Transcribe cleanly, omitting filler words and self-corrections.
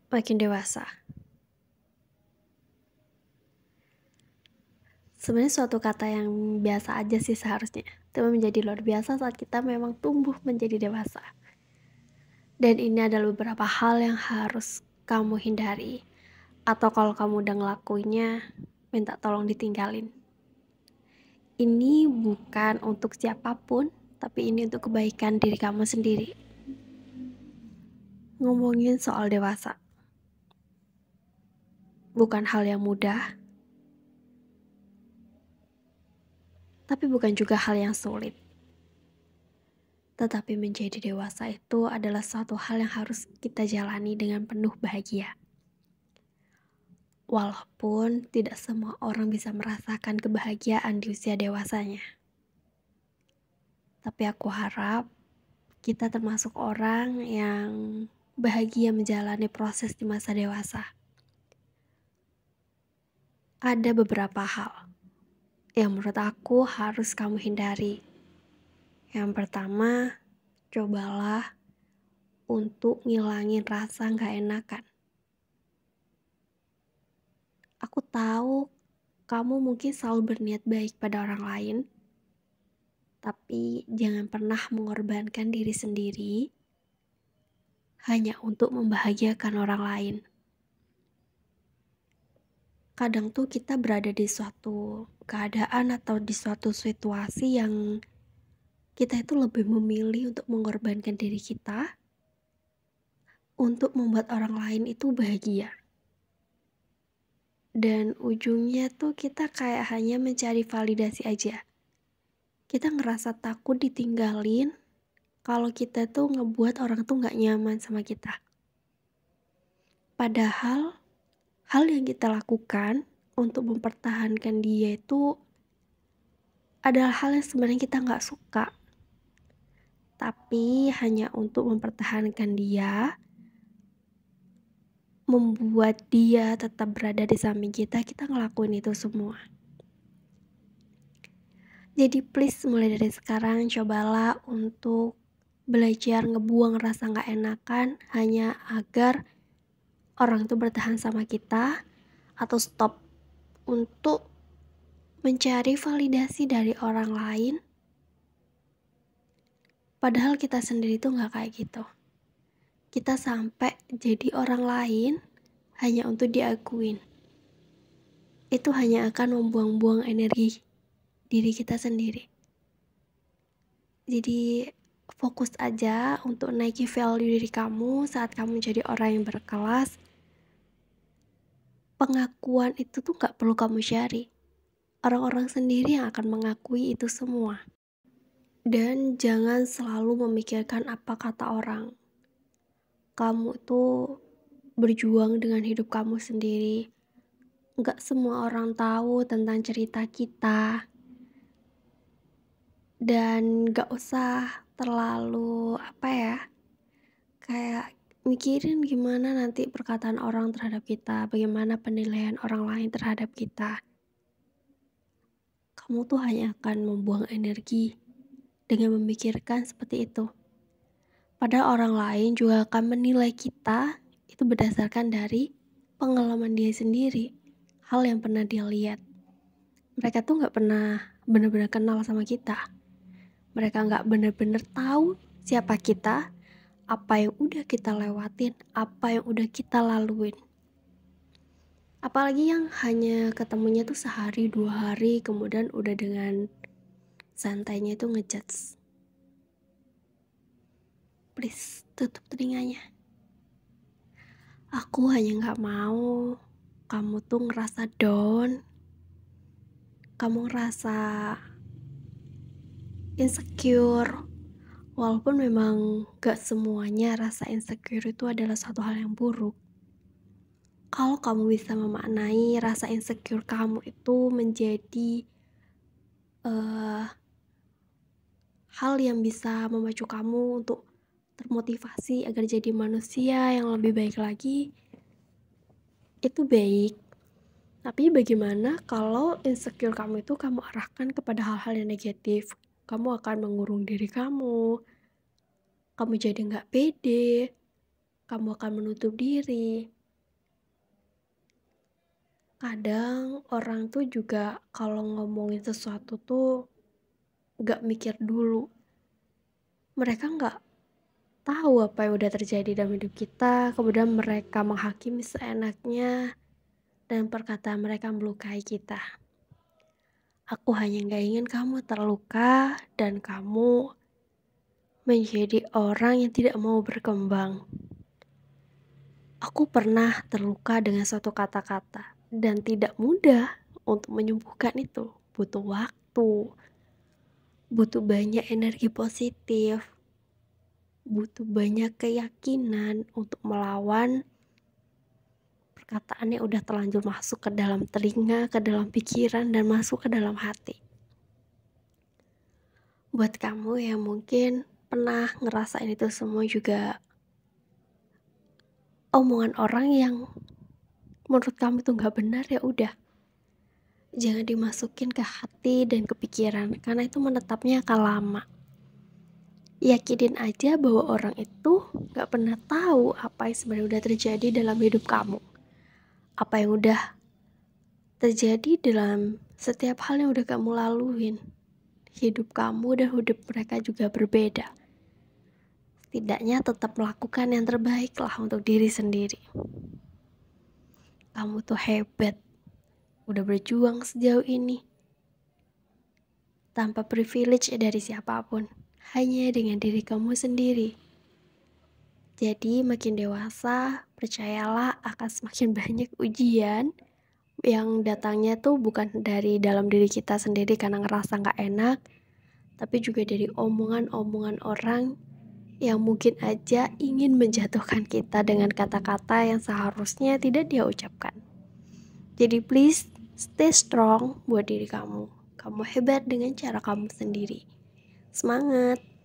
Makin dewasa. Sebenarnya suatu kata yang biasa aja sih seharusnya. Tapi menjadi luar biasa saat kita memang tumbuh menjadi dewasa. Dan ini adalah beberapa hal yang harus kamu hindari. Atau kalau kamu udah ngelakuinnya, minta tolong ditinggalin. Ini bukan untuk siapapun, tapi ini untuk kebaikan diri kamu sendiri. Ngomongin soal dewasa. Bukan hal yang mudah, tapi bukan juga hal yang sulit. Tetapi menjadi dewasa itu adalah suatu hal yang harus kita jalani dengan penuh bahagia. Walaupun tidak semua orang bisa merasakan kebahagiaan di usia dewasanya. Tapi aku harap kita termasuk orang yang bahagia menjalani proses di masa dewasa. Ada beberapa hal yang menurut aku harus kamu hindari. Yang pertama, cobalah untuk ngilangin rasa gak enakan. Aku tahu kamu mungkin selalu berniat baik pada orang lain, tapi jangan pernah mengorbankan diri sendiri hanya untuk membahagiakan orang lain. Kadang tuh kita berada di suatu keadaan atau di suatu situasi yang kita itu lebih memilih untuk mengorbankan diri kita untuk membuat orang lain itu bahagia. Dan ujungnya tuh kita kayak hanya mencari validasi aja. Kita ngerasa takut ditinggalin kalau kita tuh ngebuat orang tuh gak nyaman sama kita. Padahal hal yang kita lakukan untuk mempertahankan dia itu adalah hal yang sebenarnya kita gak suka. Tapi hanya untuk mempertahankan dia, membuat dia tetap berada di samping kita ngelakuin itu semua. Jadi please mulai dari sekarang cobalah untuk belajar ngebuang rasa gak enakan hanya agar orang itu bertahan sama kita, atau stop untuk mencari validasi dari orang lain. Padahal kita sendiri tuh gak kayak gitu. Kita sampai jadi orang lain hanya untuk diakuin. Itu hanya akan membuang-buang energi diri kita sendiri. Jadi fokus aja untuk naiki value diri kamu saat kamu jadi orang yang berkelas. Pengakuan itu tuh gak perlu kamu cari. Orang-orang sendiri yang akan mengakui itu semua. Dan jangan selalu memikirkan apa kata orang. Kamu tuh berjuang dengan hidup kamu sendiri. Gak semua orang tahu tentang cerita kita. Dan gak usah terlalu kayak mikirin gimana nanti perkataan orang terhadap kita, bagaimana penilaian orang lain terhadap kita. Kamu tuh hanya akan membuang energi dengan memikirkan seperti itu. Padahal orang lain juga akan menilai kita itu berdasarkan dari pengalaman dia sendiri, hal yang pernah dia lihat. Mereka tuh gak pernah benar-benar kenal sama kita. Mereka gak benar-benar tahu siapa kita, apa yang udah kita lewatin, apa yang udah kita laluin. Apalagi yang hanya ketemunya tuh sehari, 2 hari, kemudian udah dengan santainya itu ngejudge. Please, tutup telinganya. Aku hanya gak mau kamu tuh ngerasa down. Kamu ngerasa insecure. Walaupun memang gak semuanya rasa insecure itu adalah suatu hal yang buruk. Kalau kamu bisa memaknai rasa insecure kamu itu menjadi hal yang bisa memacu kamu untuk termotivasi agar jadi manusia yang lebih baik lagi, itu baik. Tapi bagaimana kalau insecure kamu itu kamu arahkan kepada hal-hal yang negatif? Kamu akan mengurung diri kamu jadi gak pede, kamu akan menutup diri. Kadang orang tuh juga kalau ngomongin sesuatu tuh nggak mikir dulu. Mereka nggak tahu apa yang udah terjadi dalam hidup kita, kemudian mereka menghakimi seenaknya dan perkataan mereka melukai kita. Aku hanya nggak ingin kamu terluka dan kamu menjadi orang yang tidak mau berkembang. Aku pernah terluka dengan suatu kata-kata dan tidak mudah untuk menyembuhkan itu. Butuh waktu, butuh banyak energi positif, butuh banyak keyakinan untuk melawan perkataan yang udah terlanjur masuk ke dalam telinga, ke dalam pikiran, dan masuk ke dalam hati. Buat kamu yang mungkin pernah ngerasain itu semua juga, omongan orang yang menurut kamu tuh nggak benar, ya udah, jangan dimasukin ke hati dan ke pikiran, karena itu menetapnya akan lama. Yakinin aja bahwa orang itu nggak pernah tahu apa yang sebenarnya udah terjadi dalam hidup kamu. Apa yang udah terjadi dalam setiap hal yang udah kamu laluin. Hidup kamu dan hidup mereka juga berbeda. Setidaknya tetap melakukan yang terbaik lah untuk diri sendiri. Kamu tuh hebat, udah berjuang sejauh ini. Tanpa privilege dari siapapun, hanya dengan diri kamu sendiri. Jadi makin dewasa, percayalah akan semakin banyak ujian yang datangnya tuh bukan dari dalam diri kita sendiri karena ngerasa gak enak, tapi juga dari omongan-omongan orang yang mungkin aja ingin menjatuhkan kita dengan kata-kata yang seharusnya tidak dia ucapkan. Jadi please stay strong buat diri kamu. Kamu hebat dengan cara kamu sendiri. Semangat!